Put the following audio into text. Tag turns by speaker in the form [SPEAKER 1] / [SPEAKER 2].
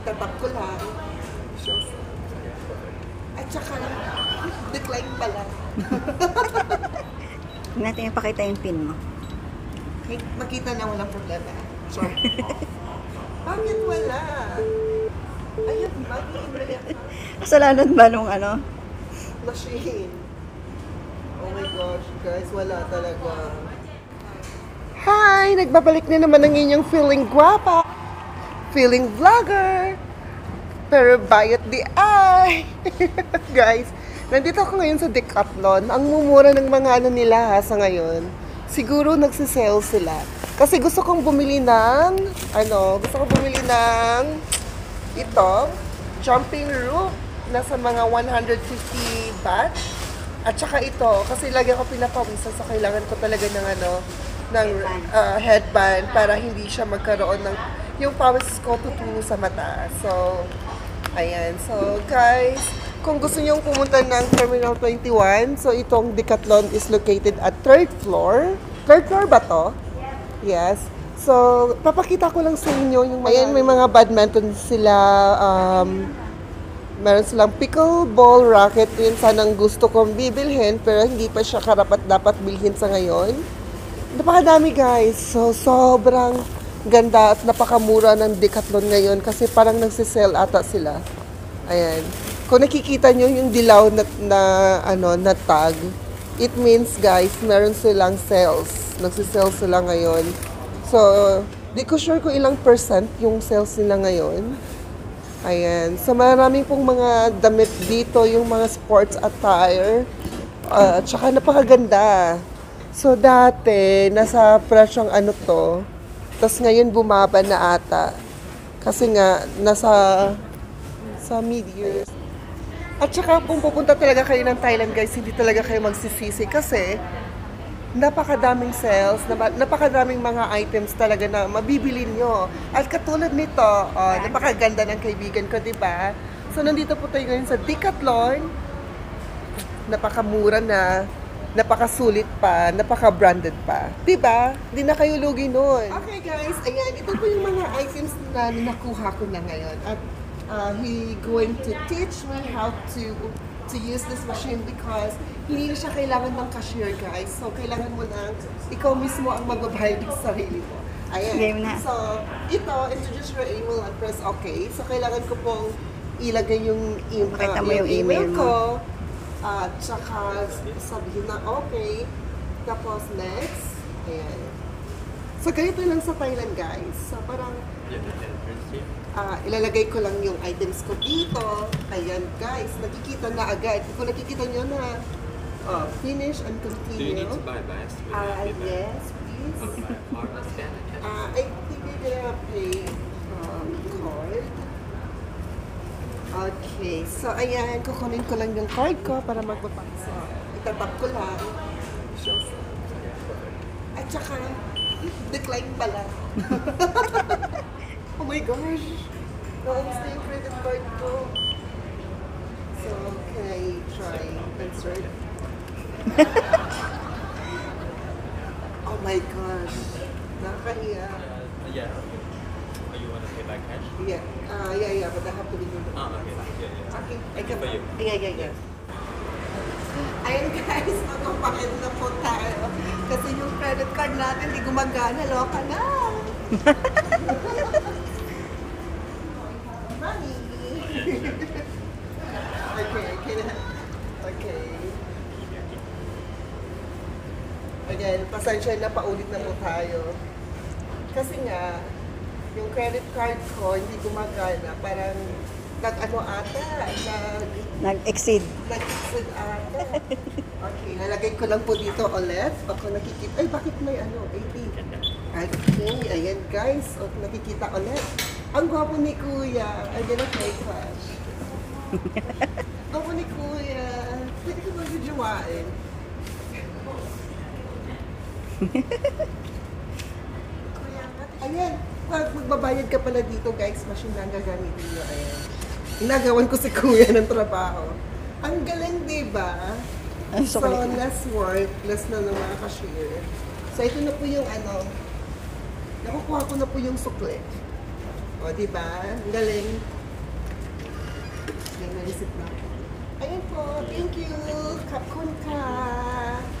[SPEAKER 1] itatap ko lang. At saka, decline pala.
[SPEAKER 2] Huwag natin ipakita yung pin mo.
[SPEAKER 1] Makita na walang problema. Sure. Bakit wala? Ayun, bakit?
[SPEAKER 2] Kasalanan ba nung ano?
[SPEAKER 1] Machine. Oh my gosh, guys, wala talaga. Hi! Nagbabalik na naman ang inyong feeling guwapa. Feeling vlogger. Pero bayot di ay. Guys, nandito ako ngayon sa Decathlon. Ang mumura ng mga ano nila ha, sa ngayon. Siguro nagsisale sila. Kasi gusto kong bumili ng, ito, jumping rope. Nasa mga 150 baht. At saka ito, kasi lagi ako pinapawisan sa kailangan ko talaga ng headband para hindi siya magkaroon ng yung pawis ko tutulo sa mata. So, ayan. So, guys, kung gusto niyo pumunta ng Terminal 21, so itong Decathlon is located at 3rd floor. 3rd floor ba to? Yes. So, papakita ko lang sa inyo yung mga... Ayan, may mga badminton sila. Meron silang pickleball racket. Yun sanang gusto kong bibilhin, pero hindi pa siya karapat-dapat bilhin sa ngayon. Napakadami guys. So, sobrang ganda at napakamura ng Decathlon ngayon kasi parang nagsisell ata sila. Ayan. Kung nakikita nyo yung dilaw na tag, it means guys, meron silang sales. Nagsisell sila ngayon. So, di ko sure kung ilang percent yung sales nila ngayon. Ayan. So, maraming pong mga damit dito, yung mga sports attire. At saka napakaganda. So, dati, nasa presyong ano to. Tapos ngayon, bumaba na ata. Kasi nga, sa mid-years. At saka, kung pupunta talaga kayo ng Thailand, guys, hindi talaga kayo magsisisi. Kasi, napakadaming sales, napakadaming mga items talaga na mabibili nyo. At katulad nito, napakaganda ng kaibigan ko, di ba? So, nandito po tayo ngayon sa Decathlon. Napakamura na, napakasulit pa, napaka-branded pa. Di ba? Hindi na kayo lugi nun. Okay guys, ayan, ito po yung mga items na nakuha ko na ngayon. At he going to teach me how to use this machine because hindi na siya kailangan ng cashier, guys. So, kailangan mo na, ikaw mismo ang magbabayad ng sarili mo. Ayan.
[SPEAKER 2] Game na.
[SPEAKER 1] So, ito, introduce your email and press OK. So, kailangan ko pong ilagay yung email ko. At saka, sabihin na OK. Tapos, next. Ayan. So, ganito lang sa Thailand, guys. So, parang, ilalagay ko lang yung items ko dito. Ayan, guys. Nakikita na agad. Kung nakikita nyo na, finish and continue.
[SPEAKER 3] Do you need to buy bags?
[SPEAKER 1] Yes, please. I think you're gonna pay card. Okay. So, ayan. Kukunin ko lang yung card ko para magpapaksa. Itatap ko lang. At saka, decline pala. Oh my gosh! Naubos na yung credit card ko. So, can I try insert? Oh my gosh! Nakakahiya.
[SPEAKER 3] Yeah. Oh, you want to pay by cash?
[SPEAKER 1] Yeah. Yeah, but I have to be doing the
[SPEAKER 3] Okay. Yeah.
[SPEAKER 1] Okay.
[SPEAKER 3] Okay for you.
[SPEAKER 1] Yeah. Ayun guys, magpapakit na po tayo. Kasi yung credit card natin di gumagana. Loka na! Money! Okay. Again, pasensya na, paulit na po tayo. Kasi nga, yung credit card ko hindi gumagana. Parang
[SPEAKER 2] Nag-exceed.
[SPEAKER 1] Nag-exceed ata. Okay, lalagay ko lang po dito ulit. Ako nakikita. Ay, bakit may 80? Okay, ayan guys. O, nakikita ulit. Ang gwapo ni Kuya. I'm gonna pay cash. Gwapo ni Kuya. Pwede ko mag-videoain. Kuya, ayan. Pag magbabayad ka pala dito guys, machine lang gagamitin nyo. Ayan. Inagawan ko si Kuya ng trabaho. Ang galing, diba? So, less work, less na ng mga cashier. So, ito na po yung nakukuha ko na po yung sukle. O, diba? Ang galing. na.